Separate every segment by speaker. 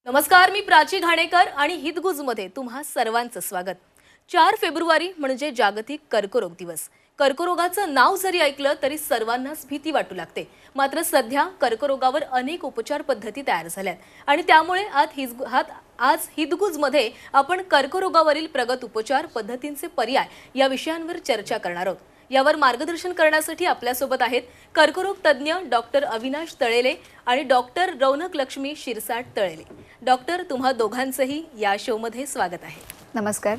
Speaker 1: नमस्कार, मी प्राची घाणेकर आणि हितगुजमध्ये तुम्हा सर्वांचं स्वागत। 4 फेब्रुवारी म्हणजे जागतिक कर्करोग दिवस। कर्करोगाचं नाव जरी ऐकलं तरी सर्वांनाच भीती वाटू लागते। मात्र सध्या कर्करोगावर अनेक उपचार पद्धती तयार झाल्यात आणि त्यामुळे आज हितगुजमध्ये आपण कर्करोगावरील प्रगत उपचार पद्धतींचे पर्याय या विषयांवर चर्चा करणार आहोत। यावर मार्गदर्शन करण्यासाठी आपल्यासोबत आहेत कर्करोग तज्ञ डॉक्टर अविनाश तळेले आणि डॉक्टर रौनक लक्ष्मी शिरसाट तळेले। डॉक्टर, तुम्हा दोघांचंही या शोमध्ये स्वागत आहे।
Speaker 2: नमस्कार।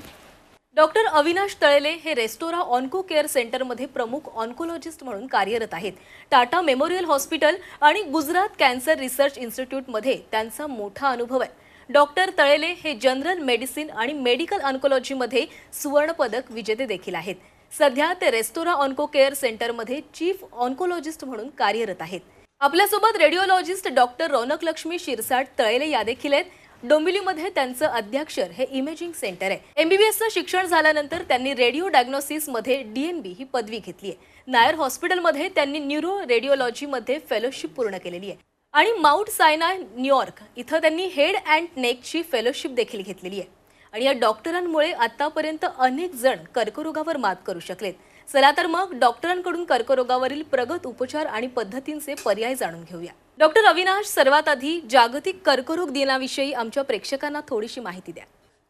Speaker 1: डॉक्टर अविनाश तळेले हे रेस्टोरा ऑन्को केअर सेंटरमध्ये प्रमुख ऑन्कोलॉजिस्ट म्हणून कार्यरत आहेत। टाटा मेमोरियल हॉस्पिटल आणि गुजरात कॅन्सर रिसर्च इन्स्टिट्यूटमध्ये त्यांचा मोठा अनुभव आहे। डॉक्टर तळेले हे जनरल मेडिसिन आणि मेडिकल ऑन्कोलॉजीमध्ये सुवर्ण पदक विजेते देखील आहेत। सध्या ते रेस्टोरा ऑन्को केअर सेंटरमध्ये चीफ ऑन्कोलॉजिस्ट म्हणून कार्यरत आहेत। आपल्यासोबत रेडिओलॉजिस्ट डॉक्टर रौनक लक्ष्मी शिरसाट तळेले या देखील आहेत। डोंबिवलीमध्ये त्यांचं अध्यक्षर हे इमेजिंग सेंटर आहे। MBBSचं शिक्षण झाल्यानंतर त्यांनी रेडिओ डायग्नोसिसमध्ये DNB ही पदवी घेतली आहे। नायर हॉस्पिटलमध्ये त्यांनी न्यूरो रेडिओलॉजीमध्ये फेलोशिप पूर्ण केलेली आहे आणि माउंट सायनाय न्यूयॉर्क इथं त्यांनी हेड अँड नेकची फेलोशिप देखील घेतलेली आहे। आणि या डॉक्टरांमुळे आतापर्यंत अनेक जण कर्करोगावर मात करू शकलेत। चला तर मग डॉक्टरांकडून कर्करोगावरील प्रगत उपचार आणि पद्धतींचे पर्याय जाणून घेऊया। डॉक्टर अविनाश, सर्वात आधी जागतिक कर्करोग दिनाविषयी आमच्या प्रेक्षकांना थोडीशी माहिती द्या।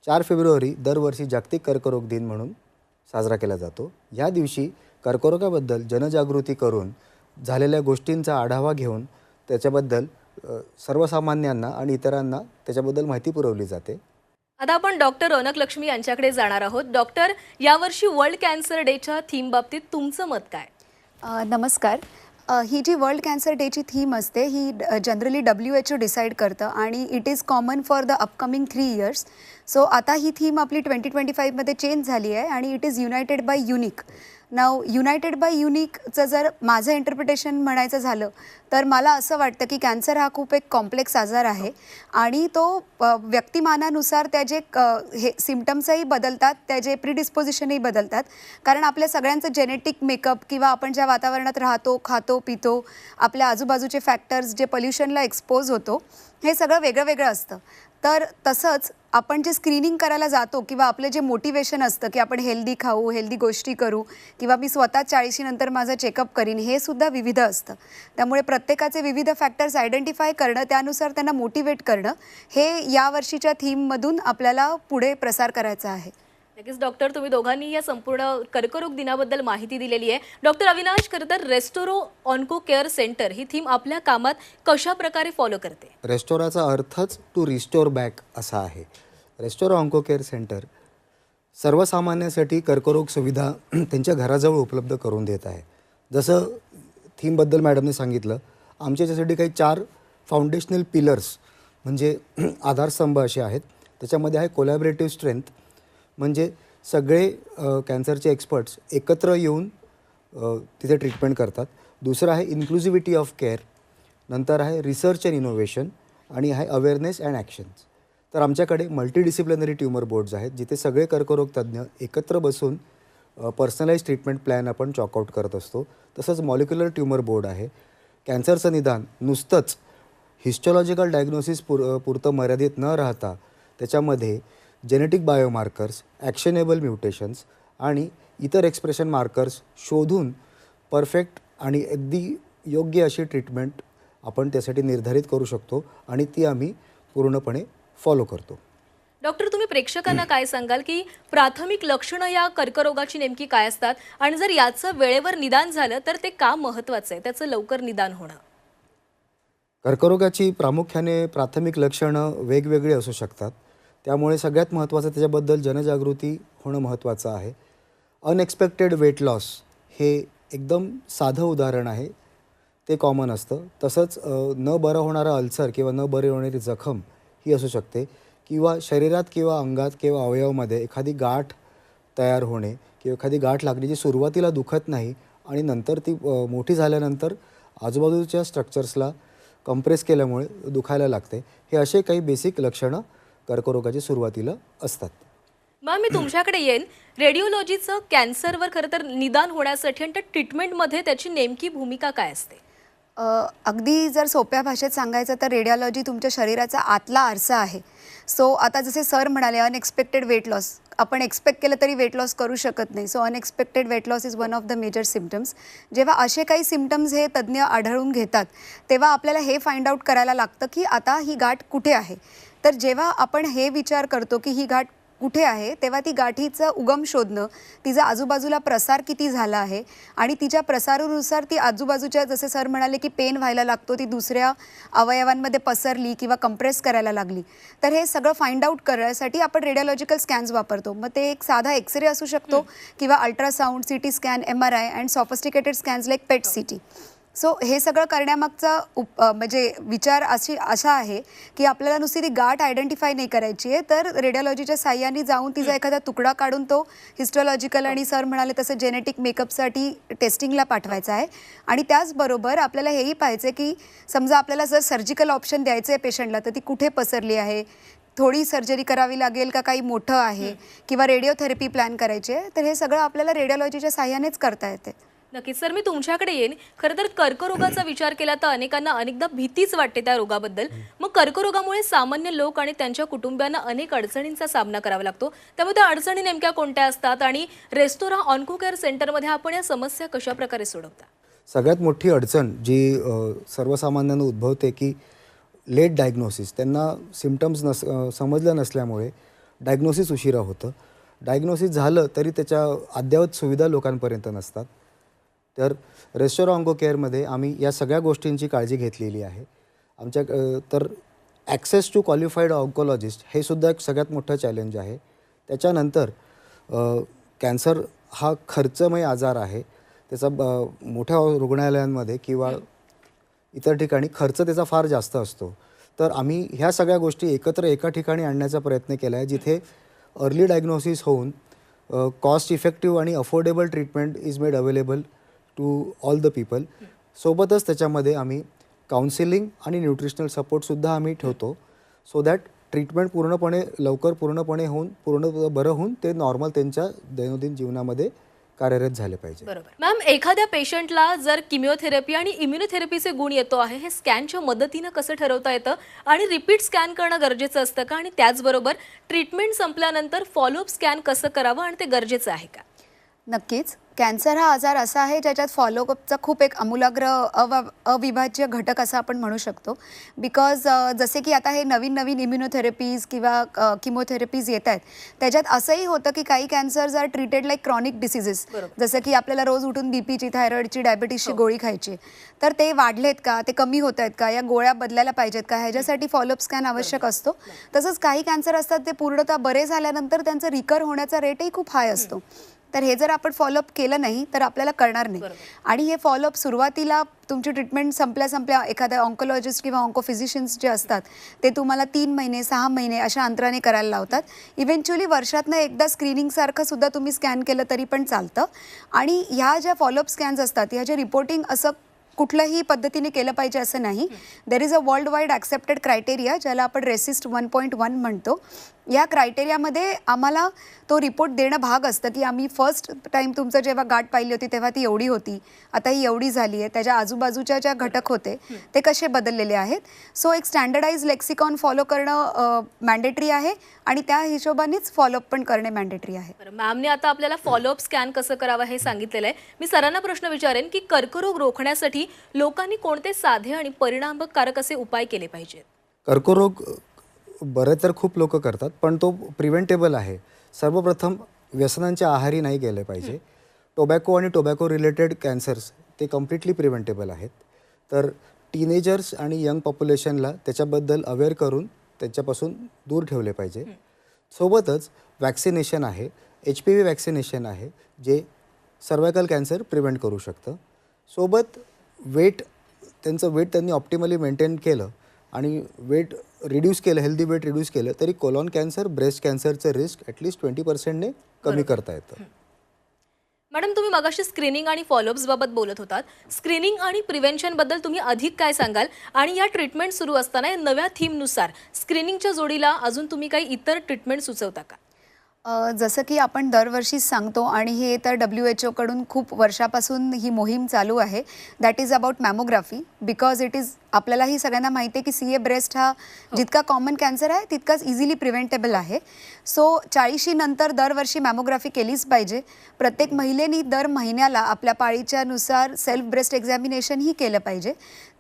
Speaker 3: 4 फेब्रुवारी दरवर्षी जागतिक कर्करोग दिन म्हणून साजरा केला जातो। या दिवशी कर्करोगाबद्दल जनजागृती करून झालेल्या गोष्टींचा आढावा घेऊन त्याच्याबद्दल सर्वसामान्यांना आणि इतरांना त्याच्याबद्दल माहिती पुरवली जाते।
Speaker 1: आता आपण डॉक्टर रौनक लक्ष्मी यांच्याकडे जाणार आहोत। डॉक्टर, यावर्षी वर्ल्ड कॅन्सर डेच्या थीम बाबतीत तुमचं मत काय?
Speaker 2: नमस्कार। ही जी वर्ल्ड कॅन्सर डेची थीम असते ही जनरली WHO डिसाईड करतं आणि it is common for the upcoming 3 years. So आता ही थीम आपली 2025 मध्ये चेंज झाली आहे आणि it is united by unique. नाव युनायटेड बाय युनिकचं जर माझं इंटरप्रिटेशन म्हणायचं झालं तर मला असं वाटतं की कॅन्सर हा खूप एक कॉम्प्लेक्स आजार आहे आणि तो व्यक्तिमानानुसार त्याचे हे सिम्पटम्सही बदलतात, त्याचे प्रिडिस्पोजिशनही बदलतात। कारण आपल्या सगळ्यांचं जेनेटिक मेकअप किंवा आपण ज्या वातावरणात राहतो, खातो पितो, आपल्या आजूबाजूचे फॅक्टर्स, जे पोल्युशनला एक्सपोज होतो, हे सगळं वेगळं वेगळं असतं। तर तसंच आपण जे स्क्रीनिंग करायला जातो किंवा आपलं जे मोटिवेशन असतं की आपण हेल्दी खाऊ, हेल्दी गोष्टी करू किंवा मी स्वतः 40 नंतर माझं चेकअप करीन, हे सुद्धा विविध असतं। त्यामुळे प्रत्येकाचे विविध फॅक्टर्स आयडेंटिफाय करणं, त्यानुसार त्यांना मोटिवेट करणं, हे यावर्षीच्या थीममधून आपल्याला पुढे प्रसार करायचा आहे।
Speaker 1: नक्कीच डॉक्टर, तुम्ही दोघांनी या संपूर्ण कर्करोग दिनाबद्दल माहिती दिलेली आहे। डॉक्टर अविनाश, खरं तर रेस्टोरो ऑन्को केअर सेंटर ही थीम आपल्या कामात कशा प्रकारे फॉलो करते?
Speaker 3: रेस्टोराचा अर्थच टू रिस्टोर बॅक असा आहे। रेस्टोरा ऑन्को केअर सेंटर सर्वसामान्यांसाठी कर्करोग सुविधा त्यांच्या घराजवळ उपलब्ध करून देत आहे। जसं थीमबद्दल मॅडमने सांगितलं, आमच्या याच्यासाठी काही 4 फाउंडेशनल पिलर्स म्हणजे आधारस्तंभ असे आहेत। त्याच्यामध्ये आहे कोलॅबरेटिव्ह स्ट्रेंथ, म्हणजे सगळे कॅन्सरचे एक्सपर्ट्स एकत्र येऊन तिथे ट्रीटमेंट करतात। दुसरं आहे इन्क्लुझिव्हिटी ऑफ केअर, नंतर आहे रिसर्च अँड इनोव्हेशन आणि आहे अवेअरनेस अँड ॲक्शन्स। तर आमच्याकडे मल्टीडिसिप्लिनरी ट्यूमर बोर्ड्स आहेत, जिथे सगळे कर्करोग तज्ज्ञ एकत्र बसून पर्सनलाइज ट्रीटमेंट प्लॅन आपण चॉकआउट करत असतो। तसंच मॉलिक्युलर ट्यूमर बोर्ड आहे। कॅन्सरचं निदान नुसतंच हिस्टॉलॉजिकल डायग्नोसिस पुरतं मर्यादित न राहता त्याच्यामध्ये जेनेटिक बायोमार्कर्स, ॲक्शनेबल म्युटेशन्स आणि इतर एक्सप्रेशन मार्कर्स शोधून परफेक्ट आणि अगदी योग्य अशी ट्रीटमेंट आपण त्यासाठी निर्धारित करू शकतो आणि ती आम्ही पूर्णपणे फॉलो करतो।
Speaker 1: डॉक्टर, तुम्ही प्रेक्षकांना काय सांगाल की प्राथमिक लक्षणं या कर्करोगाची नेमकी काय असतात आणि जर याचं वेळेवर निदान झालं तर ते का महत्त्वाचं आहे, त्याचं लवकर निदान होणं?
Speaker 3: कर्करोगाची प्रामुख्याने प्राथमिक लक्षणं वेगवेगळी असू शकतात। त्यामुळे सगळ्यात महत्त्वाचं त्याच्याबद्दल जनजागृती होणं महत्त्वाचं आहे। अनएक्सपेक्टेड वेट लॉस हे एकदम साधं उदाहरण आहे, ते कॉमन असतं। तसंच न बरं होणारा अल्सर किंवा न बरी होणारी जखम ही असू शकते किंवा शरीरात किंवा अंगात किंवा अवयवामध्ये एखादी गाठ तयार होणे किंवा एखादी गाठ लागण्याची सुरुवातीला दुखत नाही आणि नंतर ती मोठी झाल्यानंतर आजूबाजूच्या स्ट्रक्चर्सला कंप्रेस केल्यामुळे दुखायला लागते। हे असे काही बेसिक लक्षणं कर्करोगाची सुरुवातीला असतात।
Speaker 1: मग मी तुमच्याकडे येईन, रेडिओलॉजीचं कॅन्सरवर खरं तर निदान होण्यासाठी आणि ट्रीटमेंटमध्ये त्याची नेमकी भूमिका काय असते?
Speaker 2: अगदी जर सोप्या भाषेत सांगायचं तर रेडिओलॉजी तुमच्या शरीराचा आतला आरसा आहे. सो आता जसे सर म्हणाले अनएक्सपेक्टेड वेट लॉस, आपण एक्सपेक्ट केलं तरी वेट लॉस करू शकत नाही. So unexpected weight loss is one of the major symptoms. जेव्हा असे काही सिम्पटम्स हे तज्ज्ञ आढळून घेतात तेव्हा आपल्याला हे फाइंड आउट करायला लागतं की आता ही गाठ कुठे आहे. तर जेव्हा आपण हे विचार करतो की ही गाठ कुठे आहे तेव्हा ती गाठीचं उगम शोधणं, तिचा आजूबाजूला प्रसार किती झाला आहे आणि तिच्या प्रसारानुसार ती आजूबाजूच्या, जसे सर म्हणाले की पेन व्हायला लागतो, ती दुसऱ्या अवयवांमध्ये पसरली किंवा कंप्रेस करायला लागली, तर हे सगळं फाइंड आउट करण्यासाठी आपण रेडिओलॉजिकल स्कॅन्स वापरतो. मग ते एक साधा एक्सरे असू शकतो किंवा ultrasound, CT scan, MRI and sophisticated scans like pet CT. So हे सगळं करण्यामागचा म्हणजे विचार असा आहे की आपल्याला नुसती ती गाठ आयडेंटिफाय नाही करायची आहे, तर रेडिओलॉजीच्या साह्याने जाऊन तिचा एखादा तुकडा काढून तो हिस्टोलॉजिकल आणि सर म्हणाले तसं जेनेटिक मेकअपसाठी टेस्टिंगला पाठवायचा आहे. आणि त्याचबरोबर आपल्याला हेही पाहायचं की समजा आपल्याला जर सर्जिकल ऑप्शन द्यायचं आहे पेशंटला, तर ती कुठे पसरली आहे, थोडी सर्जरी करावी लागेल का, काही मोठं आहे किंवा रेडिओथेरपी प्लॅन करायची आहे, तर हे सगळं आपल्याला रेडिओलॉजीच्या साह्यानेच करता येते.
Speaker 1: नक्कीच सर, मी तुमच्याकडे येईन. खरं तर कर्करोगाचा विचार केला तर अनेकांना अनेकदा भीतीच वाटते त्या रोगाबद्दल. मग कर्करोगामुळे सामान्य लोक आणि त्यांच्या कुटुंबियांना अनेक अडचणींचा सामना करावा लागतो. त्यामुळे त्या अडचणी नेमक्या कोणत्या असतात आणि रेस्टोरा ऑन्को केअर सेंटरमध्ये आपण या समस्या कशा प्रकारे सोडवता?
Speaker 3: सगळ्यात मोठी अडचण जी सर्वसामान्यांना उद्भवते की लेट डायग्नोसिस. त्यांना सिम्पटम्स समजलं नसल्यामुळे डायग्नोसिस उशिरा होतं. डायग्नोसिस झालं तरी त्याच्या अद्ययावत सुविधा लोकांपर्यंत नसतात. तर रेस्टोरा ऑन्को केअरमध्ये आम्ही या सगळ्या गोष्टींची काळजी घेतलेली आहे. आमच्या तर ॲक्सेस टू क्वालिफाईड ऑन्कोलॉजिस्ट हे सुद्धा एक सगळ्यात मोठं चॅलेंज आहे. त्याच्यानंतर कॅन्सर हा खर्चमय आजार आहे. त्याचा मोठ्या रुग्णालयांमध्ये किंवा इतर ठिकाणी खर्च त्याचा फार जास्त असतो. तर आम्ही ह्या सगळ्या गोष्टी एकत्र एका ठिकाणी आणण्याचा प्रयत्न केला आहे, जिथे अर्ली डायग्नोसिस होऊन कॉस्ट इफेक्टिव्ह आणि affordable treatment is made available to all the people. सोबतच त्याच्यामध्ये आम्ही काउन्सिलिंग आणि न्यूट्रिशनल सपोर्टसुद्धा आम्ही ठेवतो, सो दॅट ट्रीटमेंट लवकर पूर्णपणे होऊन बरं होऊन ते नॉर्मल त्यांच्या दैनंदिन जीवनामध्ये कार्यरत झाले पाहिजे.
Speaker 1: बरोबर. मॅम, एखाद्या पेशंटला जर किमिओथेरपी आणि इम्युनोथेरपीचे गुण येतो आहे, हे स्कॅनच्या मदतीनं कसं ठरवता येतं आणि रिपीट स्कॅन करणं गरजेचं असतं का? आणि त्याचबरोबर ट्रीटमेंट संपल्यानंतर फॉलोअप स्कॅन कसं करावं आणि ते गरजेचं आहे का?
Speaker 2: नक्कीच. कॅन्सर हा आजार असा आहे ज्याच्यात फॉलोअपचा खूप एक आमूलाग्र अविभाज्य घटक असं आपण म्हणू शकतो. बिकॉज जसे की आता हे नवीन इम्युनोथेरपीज किंवा किमोथेरपीज येत आहेत, त्याच्यात असंही होतं की काही cancers are treated like chronic diseases. जसं की आपल्याला रोज उठून बीपीची, थायरॉइडची, डायबिटीसची गोळी खायची, तर ते वाढलेत का, ते कमी होत आहेत का, या गोळ्या बदलायला पाहिजेत का, ह्याच्यासाठी फॉलोअप स्कॅन आवश्यक असतो. तसंच काही कॅन्सर असतात ते पूर्णतः बरे झाल्यानंतर त्यांचं रिकवर होण्याचा रेटही खूप हाय असतो. तर हे जर आपण फॉलोअप केलं नाही तर आपल्याला कळणार नाही. आणि हे फॉलोअप सुरुवातीला तुमची ट्रीटमेंट संपल्या एखाद्या ऑन्कोलॉजिस्ट किंवा ऑन्कोफिजिशियन्स जे असतात ते तुम्हाला 3 महिने 6 महिने अशा अंतराने करायला लावतात. इव्हेंच्युअली वर्षातनं एकदा स्क्रीनिंगसारखं सुद्धा तुम्ही स्कॅन केलं तरी पण चालतं. आणि ह्या ज्या फॉलोअप स्कॅन्स असतात ह्याचे रिपोर्टिंग असं कुठल्याही पद्धतीने केलं पाहिजे असं नाही. There is a world wide accepted criteria, ज्याला आपण रेसिस्ट 1.1 म्हणतो. या क्रायटेरियामध्ये आम्हाला तो रिपोर्ट देणं भाग असतं की आम्ही फर्स्ट टाईम तुमचं जेव्हा गाठ पाहिली होती तेव्हा ती एवढी होती, आता ही एवढी झाली आहे, त्याच्या आजूबाजूच्या ज्या घटक होते ते कसे बदललेले आहेत. सो एक स्टँडर्डाइज लेक्सिकॉन फॉलो करणं मॅन्डेटरी आहे आणि त्या हिशोबानेच फॉलोअप पण करणे मॅन्डेटरी आहे.
Speaker 1: मॅमने आता आपल्याला फॉलोअप स्कॅन कसं करावं हे सांगितलेलं आहे. मी सरांना प्रश्न विचारेन की कर्करोग रोखण्यासाठी लोकांनी कोणते साधे आणि परिणामकारक असे उपाय केले पाहिजेत?
Speaker 3: कर्करोग बरेच तर खूप लोक करतात, पण तो प्रिव्हेंटेबल आहे. सर्वप्रथम व्यसनांच्या आहारी नाही गेले पाहिजे. टोबॅको आणि टोबॅको रिलेटेड कॅन्सर्स ते कम्प्लिटली प्रिव्हेंटेबल आहेत. तर टीनेजर्स आणि यंग पॉप्युलेशनला त्याच्याबद्दल अवेअर करून त्याच्यापासून दूर ठेवले पाहिजे. सोबतच वॅक्सिनेशन आहे, HPV वॅक्सिनेशन आहे, जे सर्वायकल कॅन्सर प्रिव्हेंट करू शकतं. सोबत त्यांचं वेट त्यांनी ऑप्टिमली मेंटेन केलं आणि वेट रिड्यूस केलं, हेल्दी वेट रिड्यूस केलं तरी कोलॉन कॅन्सर, ब्रेस्ट कॅन्सरचं रिस्क ॲटलिस्ट 20%ने कमी करता येतं.
Speaker 1: मॅडम, तुम्ही मगाशी स्क्रीनिंग आणि फॉलोअप्स बाबत बोलत होतात. स्क्रीनिंग आणि प्रिव्हेंशन बद्दल तुम्ही अधिक काय सांगाल? आणि या ट्रीटमेंट सुरू असताना या नव्या थीमनुसार स्क्रीनिंगच्या जोडीला अजून तुम्ही काही इतर ट्रीटमेंट सुचवता का?
Speaker 2: जसं की आपण दरवर्षीच सांगतो आणि हे तर WHO कडून खूप वर्षापासून ही मोहीम चालू आहे. That is about mammography because it is आपल्यालाही सगळ्यांना माहिती आहे की CA ब्रेस्ट हा जितका कॉमन कॅन्सर आहे तितकाच इझिली प्रिव्हेंटेबल आहे. सो 40शी नंतर दरवर्षी मॅमोग्राफी केलीच पाहिजे. प्रत्येक महिलेनी दर महिन्याला आपल्या पाळीच्यानुसार सेल्फ ब्रेस्ट एक्झामिनेशनही केलं पाहिजे.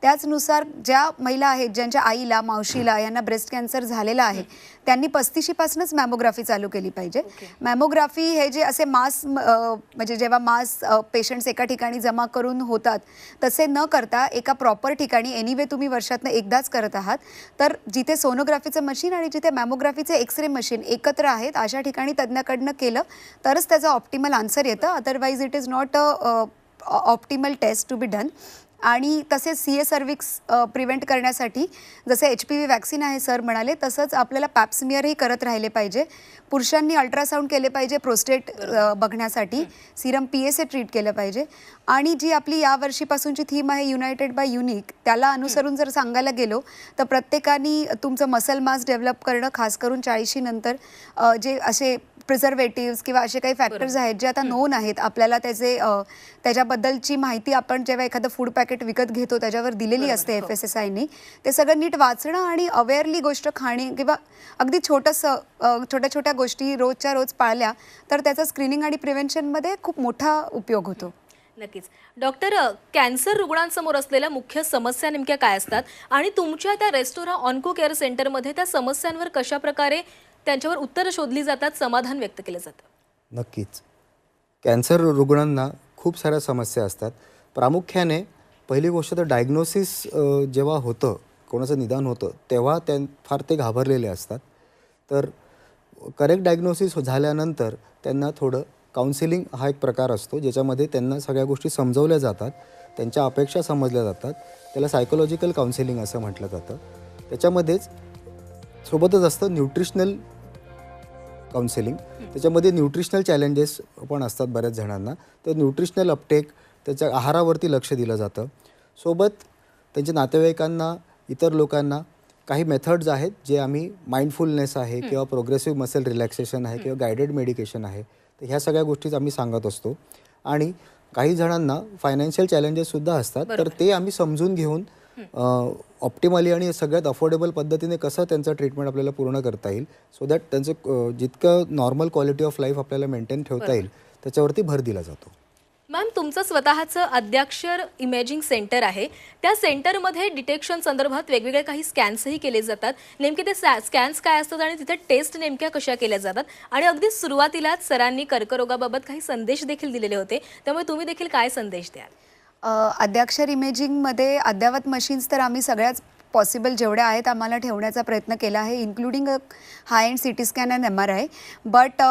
Speaker 2: त्याचनुसार ज्या महिला आहेत ज्यांच्या आईला मावशीला यांना ब्रेस्ट कॅन्सर झालेला आहे त्यांनी 35शीपासूनच मॅमोग्राफी चालू केली पाहिजे. मॅमोग्राफी हे जे असे मास म्हणजे जेव्हा मास पेशंट्स एका ठिकाणी जमा करून होतात तसे न करता एका प्रॉपर ठिकाणी एनिवे तुम्ही वर्षातनं एकदाच करत आहात तर जिथे सोनोग्राफीचं मशीन आणि जिथे मॅमोग्राफीचे एक्सरे मशीन एकत्र आहेत अशा ठिकाणी तज्ज्ञाकडनं केलं तरच त्याचं ऑप्टिमल आन्सर येतं. Otherwise it is not a optimal test to be done. आणि तसेच CA सर्विक्स प्रिव्हेंट करण्यासाठी जसे HPV वॅक्सिन आहे सर म्हणाले तसंच आपल्याला पॅप्समियरही करत राहिले पाहिजे. पुरुषांनी अल्ट्रासाऊंड केले पाहिजे प्रोस्टेट बघण्यासाठी. सिरम PSA ट्रीट केलं पाहिजे. आणि जी आपली यावर्षीपासूनची थीम आहे युनायटेड बाय युनिक त्याला अनुसरून जर सांगायला गेलो तर प्रत्येकाने तुमचं मसल मास डेव्हलप करणं खास करून 40शी नंतर जे असे प्रिझर्वेटिव्स किंवा असे काही फॅक्टर्स आहेत जे आता नोन आहेत आपल्याला त्याच्याबद्दलची माहिती आपण जेव्हा एखादं फूड पॅकेट विकत घेतो त्याच्यावर दिलेली असते FSSAIनी ते सगळं नीट वाचणं आणि अवेअरली गोष्ट खाणे किंवा अगदी छोट्या छोट्या गोष्टी रोजच्या रोज पाळल्या तर त्याचा स्क्रीनिंग आणि प्रिव्हेन्शनमध्ये खूप मोठा उपयोग होतो.
Speaker 1: नक्कीच. डॉक्टर, कॅन्सर रुग्णांसमोर असलेल्या मुख्य समस्या नेमक्या काय असतात आणि तुमच्या त्या रेस्टोरा ऑन्को केअर सेंटरमध्ये त्या समस्यांवर कशा प्रकारे त्यांच्यावर उत्तरं शोधली जातात, समाधान व्यक्त केलं जातं?
Speaker 3: नक्कीच. कॅन्सर रुग्णांना खूप साऱ्या समस्या असतात. प्रामुख्याने पहिली गोष्ट तर डायग्नोसिस जेव्हा होतं कोणाचं निदान होतं तेव्हा फार ते घाबरलेले असतात. तर करेक्ट डायग्नोसिस झाल्यानंतर त्यांना थोडं काउन्सिलिंग हा एक प्रकार असतो ज्याच्यामध्ये त्यांना सगळ्या गोष्टी समजवल्या जातात, त्यांच्या अपेक्षा समजल्या जातात. त्याला सायकोलॉजिकल काउन्सिलिंग असं म्हटलं जातं. त्याच्यामध्येच सोबतच असतं न्यूट्रिशनल काउन्सिलिंग. त्याच्यामध्ये न्यूट्रिशनल चॅलेंजेस पण असतात बऱ्याच जणांना. तर न्यूट्रिशनल अपटेक त्याच्या आहारावरती लक्ष दिलं जातं. सोबत त्यांच्या नातेवाईकांना इतर लोकांना काही मेथड्स आहेत जे आम्ही माइंडफुलनेस आहे किंवा प्रोग्रेसिव्ह मसल रिलॅक्सेशन आहे किंवा गायडेड मेडिकेशन आहे तर ह्या सगळ्या गोष्टीच आम्ही सांगत असतो. आणि काही जणांना फायनान्शियल चॅलेंजेससुद्धा असतात तर ते आम्ही समजून घेऊन ऑप्टिमली आणि सगळ्यात अफोर्डेबल पद्धतीने कसं त्यांचं ट्रीटमेंट आपल्याला पूर्ण करता येईल सो दॅट त्यांचं जितकं नॉर्मल क्वालिटी ऑफ लाईफ आपल्याला मेंटेन ठेवता येईल त्याच्यावरती भर दिला जातो.
Speaker 1: मॅम, तुमचं स्वतःचं अद्याक्षर इमेजिंग सेंटर आहे. त्या सेंटरमध्ये डिटेक्शन संदर्भात वेगवेगळे काही स्कॅन्सही केले जातात. नेमके ते स्कॅन्स काय असतात आणि तिथे टेस्ट नेमक्या कशा केल्या जातात? आणि अगदी सुरुवातीलाच सरांनी कर्करोगाबाबत काही संदेश देखील दिलेले होते, त्यामुळे तुम्ही देखील काय संदेश द्याल?
Speaker 2: अद्याक्षर इमेजिंगमध्ये अद्ययावत मशीन्स तर आम्ही सगळ्याच पॉसिबल जेवढ्या आहेत आम्हाला ठेवण्याचा प्रयत्न केला आहे including high end CT scan and MRI. But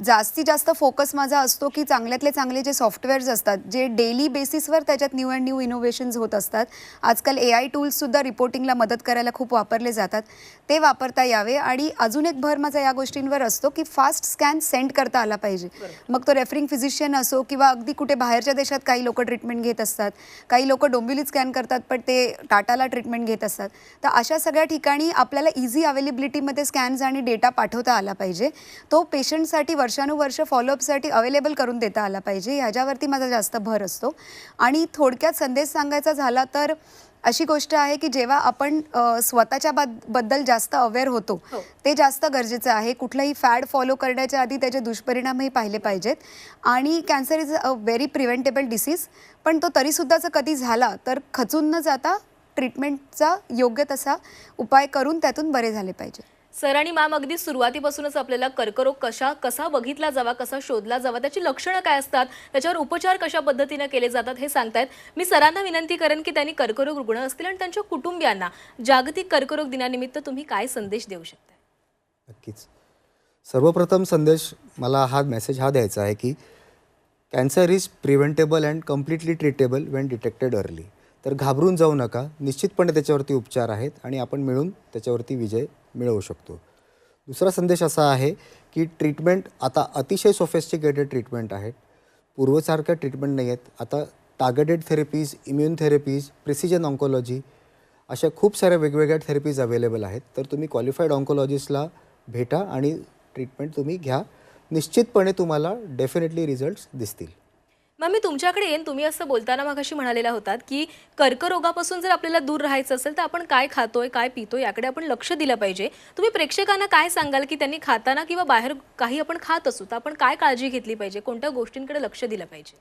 Speaker 2: जास्तीत जास्त फोकस माझा असतो की चांगल्यातले चांगले जे सॉफ्टवेअर्स असतात जे डेली बेसिसवर त्याच्यात न्यू अँड न्यू इनोव्हेशन्स होत असतात. आजकाल AI टूल्ससुद्धा रिपोर्टिंगला मदत करायला खूप वापरले जातात ते वापरता यावे. आणि अजून एक भर माझा या गोष्टींवर असतो की फास्ट स्कॅन सेंड करता आला पाहिजे. मग तो रेफरिंग फिजिशियन असो किंवा अगदी कुठे बाहेरच्या देशात काही लोक ट्रीटमेंट घेत असतात, काही लोक डोंबिवलीत स्कॅन करतात पण ते टाटाला ट्रीटमेंट घेत असतात. तर अशा सगळ्या ठिकाणी आपल्याला इझी अवेलेबिलिटीमध्ये स्कॅन्स आणि डेटा पाठवता आला पाहिजे. तो पेशंटसाठी वर्षानुवर्ष फॉलोअपसाठी अवेलेबल करून देता आला पाहिजे ह्याच्यावरती माझा जास्त भर असतो. आणि थोडक्यात संदेश सांगायचा झाला तर अशी गोष्ट आहे की जेव्हा आपण स्वतःच्या बद्दल जास्त अवेअर होतो ते जास्त गरजेचं आहे. कुठलंही फॅड फॉलो करण्याच्या आधी त्याचे दुष्परिणामही पाहिले पाहिजेत. आणि cancer is a very preventable disease. पण तो तरीसुद्धा जर कधी झाला तर खचून न जाता ट्रीटमेंटचा योग्य तसा उपाय करून त्यातून बरे झाले पाहिजे.
Speaker 1: सर आणि मॅम, अगदी सुरुवातीपासूनच आपल्याला कर्करोग कसा बघितला जावा, कसा शोधला जावा, त्याची लक्षणं काय असतात, त्याच्यावर उपचार कशा पद्धतीने केले जातात हे सांगतायत. मी सरांना विनंती करेन की त्यांनी कर्करोग रुग्ण असतील आणि त्यांच्या कुटुंबियांना जागतिक कर्करोग दिनानिमित्त तुम्ही काय संदेश देऊ शकता?
Speaker 3: नक्कीच. सर्वप्रथम संदेश मला हा मेसेज द्यायचा आहे की cancer is preventable and completely treatable Wien detected early. तर घाबरून जाऊ नका. निश्चितपणे त्याच्यावरती उपचार आहेत आणि आपण मिळून त्याच्यावरती विजय मिळवू शकतो. दुसरा संदेश असा आहे की ट्रीटमेंट आता अतिशय सोफिस्टिकेटेड ट्रीटमेंट आहेत. पूर्वसारख्या ट्रीटमेंट नाही आहेत. आता targeted therapies, immune therapies, precision oncology अशा खूप साऱ्या वेगवेगळ्या थेरपीज अवेलेबल आहेत. तर तुम्ही क्वालिफाईड ऑन्कोलॉजिस्टला भेटा आणि ट्रीटमेंट तुम्ही घ्या निश्चितपणे तुम्हाला डेफिनेटली रिझल्ट्स दिसतील.
Speaker 1: मग मी तुमच्याकडे येईन. तुम्ही असं बोलताना मगाशी म्हणालेला होतात की कर्करोगापासून जर आपल्याला दूर राहायचं असेल तर आपण काय खातोय, काय पितोय याकडे आपण लक्ष दिलं पाहिजे. तुम्ही प्रेक्षकांना काय सांगाल की त्यांनी खाताना किंवा बाहेर काही आपण खात असू तर आपण काय काळजी घेतली पाहिजे, कोणत्या गोष्टींकडे लक्ष दिलं पाहिजे?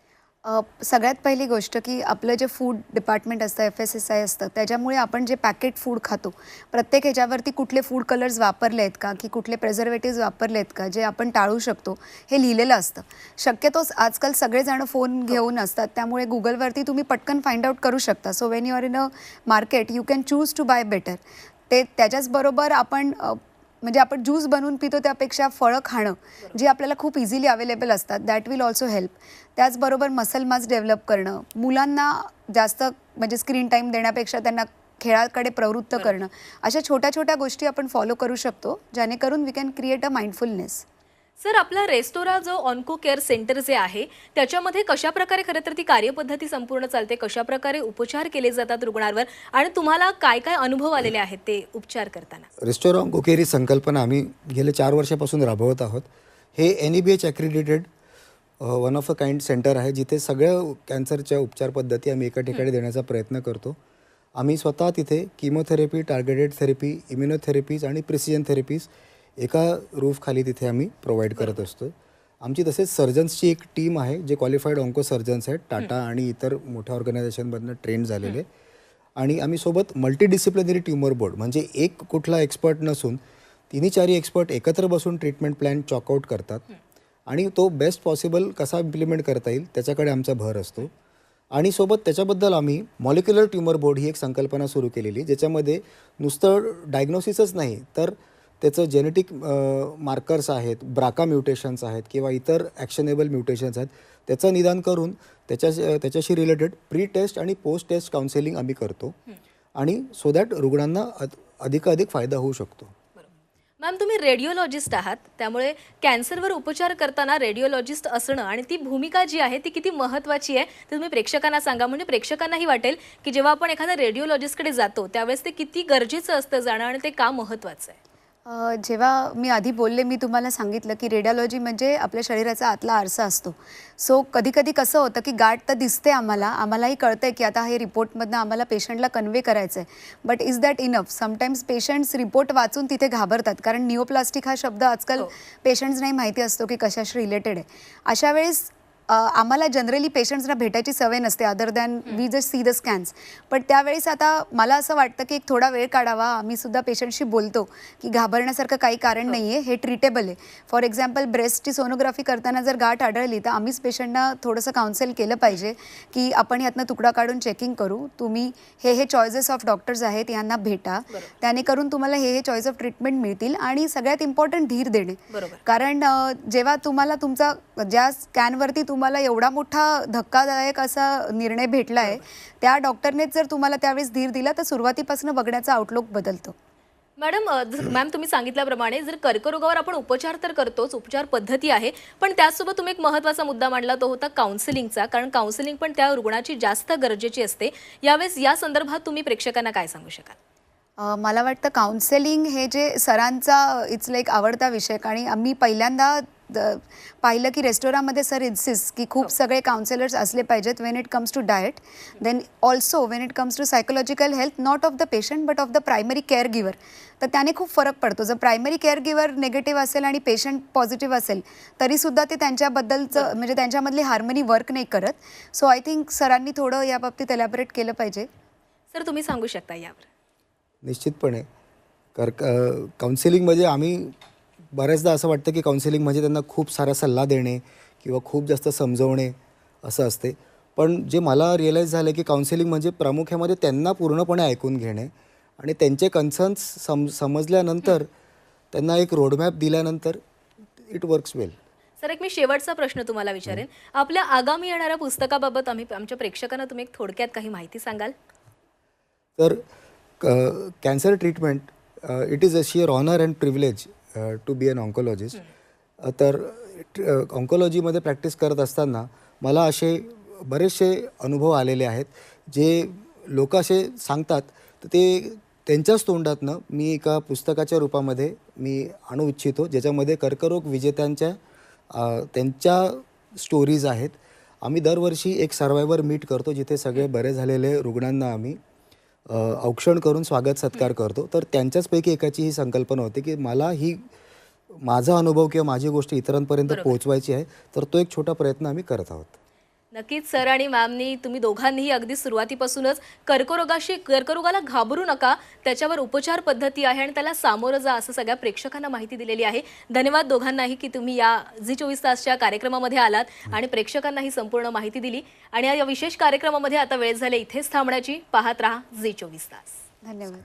Speaker 2: सगळ्यात पहिली गोष्ट की आपलं जे फूड डिपार्टमेंट असतं, FSSI असतं, त्याच्यामुळे आपण जे पॅकेट फूड खातो प्रत्येक ह्याच्यावरती कुठले फूड कलर्स वापरले आहेत का, की कुठले प्रेझर्वेटिव्ज वापरले आहेत का, जे आपण टाळू शकतो हे लिहिलेलं असतं. शक्यतोच आजकाल सगळेजण फोन घेऊन असतात, त्यामुळे गुगलवरती तुम्ही पटकन फाइंड आउट करू शकता. So when you are in a market you can choose to buy better. त्याच्याचबरोबर आपण म्हणजे आपण ज्यूस बनवून पितो त्यापेक्षा फळं खाणं जी आपल्याला खूप इझिली अवेलेबल असतात, दॅट विल ऑल्सो हेल्प. त्याचबरोबर मसल मास डेव्हलप करणं, मुलांना जास्त म्हणजे स्क्रीन टाईम देण्यापेक्षा त्यांना खेळाकडे प्रवृत्त करणं, अशा छोट्या छोट्या गोष्टी आपण फॉलो करू शकतो, जेणेकरून we can create a mindfulness.
Speaker 1: Sir, आपला रेस्टोरा जो ऑन्को केअर सेंटर जे आहे त्याच्यामध्ये कशा प्रकारे खरं तर ती कार्यपद्धती संपूर्ण चालते, कशा प्रकारे उपचार केले जातात रुग्णांवर आणि तुम्हाला काय काय अनुभव आलेले आहेत ते उपचार करताना?
Speaker 3: रेस्टोरंट ऑन्को केअर ही संकल्पना आम्ही गेले 4 वर्षापासून राबवत आहोत. हे NABH accredited one of a kind centre आहे, जिथे सगळ्या कॅन्सरच्या उपचार पद्धती आम्ही एका ठिकाणी देण्याचा प्रयत्न करतो. आम्ही स्वतः तिथे किमोथेरपी, टार्गेटेड थेरपी, इम्युनोथेरपीज आणि प्रिसिजन थेरपीज एका रूफखाली तिथे आम्ही प्रोव्हाइड करत असतो. आमची तसेच सर्जन्सची एक टीम आहे, जे क्वालिफाईड ऑन्को सर्जन्स आहेत, टाटा आणि इतर मोठ्या ऑर्गनायझेशनमधनं ट्रेंड झालेले. आणि आम्ही सोबत मल्टीडिसिप्लिनरी ट्युमर बोर्ड, म्हणजे एक कुठला एक्सपर्ट नसून 3-4 एक्सपर्ट एकत्र बसून ट्रीटमेंट प्लॅन चॉकआउट करतात आणि तो बेस्ट पॉसिबल कसा इम्प्लिमेंट करता येईल त्याच्याकडे आमचा भर असतो. आणि सोबत त्याच्याबद्दल आम्ही मॉलिक्युलर ट्युमर बोर्ड ही एक संकल्पना सुरू केलेली, ज्याच्यामध्ये नुसतं डायग्नोसिसच नाही तर त्याचं जेनेटिक मार्कर्स आहेत, ब्राका म्युटेशन्स आहेत किंवा इतर ॲक्शनेबल म्युटेशन्स आहेत, त्याचं निदान करून त्याच्याशी रिलेटेड प्री टेस्ट आणि पोस्ट टेस्ट काउन्सिलिंग आम्ही करतो आणि सो दॅट रुग्णांना अधिकाधिक फायदा होऊ शकतो.
Speaker 1: मॅम, तुम्ही रेडिओलॉजिस्ट आहात, त्यामुळे कॅन्सरवर उपचार करताना रेडिओलॉजिस्ट असणं आणि ती भूमिका जी आहे ती किती महत्त्वाची आहे ते तुम्ही प्रेक्षकांना सांगा, म्हणजे प्रेक्षकांनाही वाटेल की जेव्हा आपण एखाद्या रेडिओलॉजिस्टकडे जातो त्यावेळेस ते किती गरजेचं असतं जाणं आणि ते का महत्त्वाचं आहे.
Speaker 2: जेव्हा मी आधी बोलले, मी तुम्हाला सांगितलं की रेडिओलॉजी म्हणजे आपल्या शरीराचा आतला आरसा असतो. सो कधी कधी कसं होतं की गाठ तर दिसते आम्हालाही कळतं आहे की आता हे रिपोर्टमधनं आम्हाला पेशंटला कन्वे करायचं आहे, but is that enough? Sometimes patients report वाचून तिथे घाबरतात, कारण निओप्लास्टिक हा शब्द आजकाल पेशंट्स नाही माहिती असतो की कशाशी रिलेटेड आहे. अशा वेळेस आम्हाला जनरली पेशंट्सना भेटायची सवय नसते other than we just see the scans. पण त्यावेळेस आता मला असं वाटतं की एक थोडा वेळ काढावा, आम्हीसुद्धा पेशंटशी बोलतो की घाबरण्यासारखं काही कारण नाही आहे, हे ट्रीटेबल आहे. फॉर एक्झाम्पल ब्रेस्टची सोनोग्राफी करताना जर गाठ आढळली तर आम्हीच पेशंटना थोडंसं काउन्सिल केलं पाहिजे की आपण ह्यातनं तुकडा काढून चेकिंग करू, तुम्ही हे चॉईसेस ऑफ डॉक्टर्स आहेत यांना भेटा, त्याने करून तुम्हाला हे चॉईस ऑफ ट्रीटमेंट मिळतील. आणि सगळ्यात इम्पॉर्टंट धीर देणे, कारण जेव्हा तुम्हाला तुमचा ज्या स्कॅनवरती तुम्हाला एवढा मोठा धक्कादायक असा निर्णय भेटला आहे, त्या डॉक्टरनेच जर तुम्हाला त्यावेळेस धीर दिला तर सुरुवातीपासून बघण्याचा आउटलुक बदलतो.
Speaker 1: मॅम, तुम्ही सांगितल्याप्रमाणे जर कर्करोगावर आपण उपचार तर करतोच, उपचार पद्धती आहे, पण त्याचसोबत तुम्ही एक महत्त्वाचा मुद्दा मांडला, तो होता काउन्सिलिंगचा, कारण काउन्सिलिंग पण त्या रुग्णाची जास्त गरजेची असते. यावेळेस या संदर्भात तुम्ही प्रेक्षकांना काय सांगू शकाल?
Speaker 2: मला वाटतं काउन्सेलिंग हे जे सरांचा इट्स लाईक आवडता विषय, आणि आम्ही पहिल्यांदा पाहिलं की रेस्टॉरंटमध्ये सर इन्सिस्ट की खूप सगळे काउन्सिलर्स असले पाहिजेत when it comes to diet, then also when it comes to psychological health, not of the patient but of the primary care giver. तर त्याने खूप फरक पडतो. जर प्रायमरी केअर गिवर निगेटिव्ह असेल आणि पेशंट पॉझिटिव्ह असेल तरीसुद्धा ते त्यांच्याबद्दलचं म्हणजे त्यांच्यामधली हार्मनी वर्क नाही करत. सो आय थिंक सरांनी थोडं या बाबतीत एलॅबोरेट केलं पाहिजे.
Speaker 1: सर, तुम्ही सांगू शकता यावर?
Speaker 3: निश्चितपणे काउन्सिलिंगमध्ये आम्ही बऱ्याचदा असं वाटतं की काउन्सिलिंग म्हणजे त्यांना खूप सारा सल्ला देणे किंवा खूप जास्त समजवणे असं असते, पण जे मला रिअलाईज झालं की काउन्सिलिंग म्हणजे प्रामुख्यामध्ये त्यांना पूर्णपणे ऐकून घेणे आणि त्यांचे कन्सर्न्स समजल्यानंतर त्यांना एक रोडमॅप दिल्यानंतर इट वर्क्स वेल.
Speaker 1: सर, एक मी शेवटचा प्रश्न तुम्हाला विचारेन, आपल्या आगामी येणाऱ्या पुस्तकाबाबत आमच्या प्रेक्षकांना तुम्ही एक थोडक्यात काही माहिती सांगाल?
Speaker 3: तर cancer treatment it is a sheer honour and privilege to be an oncologist. तर ऑन्कोलॉजीमध्ये प्रॅक्टिस करत असताना मला असे बरेचसे अनुभव आलेले आहेत, जे लोक असे सांगतात तर ते त्यांच्याच तोंडातनं मी एका पुस्तकाच्या रूपामध्ये मी आणू इच्छितो, ज्याच्यामध्ये कर्करोग विजेत्यांच्या त्यांच्या स्टोरीज आहेत. आम्ही दरवर्षी एक सर्वायवर मीट करतो जिथे सगळे बरे झालेले रुग्णांना आम्ही औक्षण करून स्वागत सत्कार करतो. तर त्यांच्याचपैकी एकाची ही संकल्पना होती की मला ही माझा अनुभव किंवा माझी गोष्ट इतरांपर्यंत पोहोचवायची आहे. तर तो एक छोटा प्रयत्न आम्ही करत आहोत.
Speaker 1: नक्कीच सर आणि मॅमनी तुम्ही दोघांनीही अगदी सुरुवातीपासूनच कर्करोगाला घाबरू नका, त्याच्यावर उपचार पद्धती आहे आणि त्याला सामोरं जा असं सगळ्या प्रेक्षकांना माहिती दिलेली आहे. धन्यवाद दोघांनाही की तुम्ही या झी 24 तासच्या कार्यक्रमामध्ये आलात आणि प्रेक्षकांना ही संपूर्ण माहिती दिली. आणि या विशेष कार्यक्रमामध्ये आता वेळ झाली इथेच थांबण्याची. पाहत रहा झी 24 तास.
Speaker 2: धन्यवाद.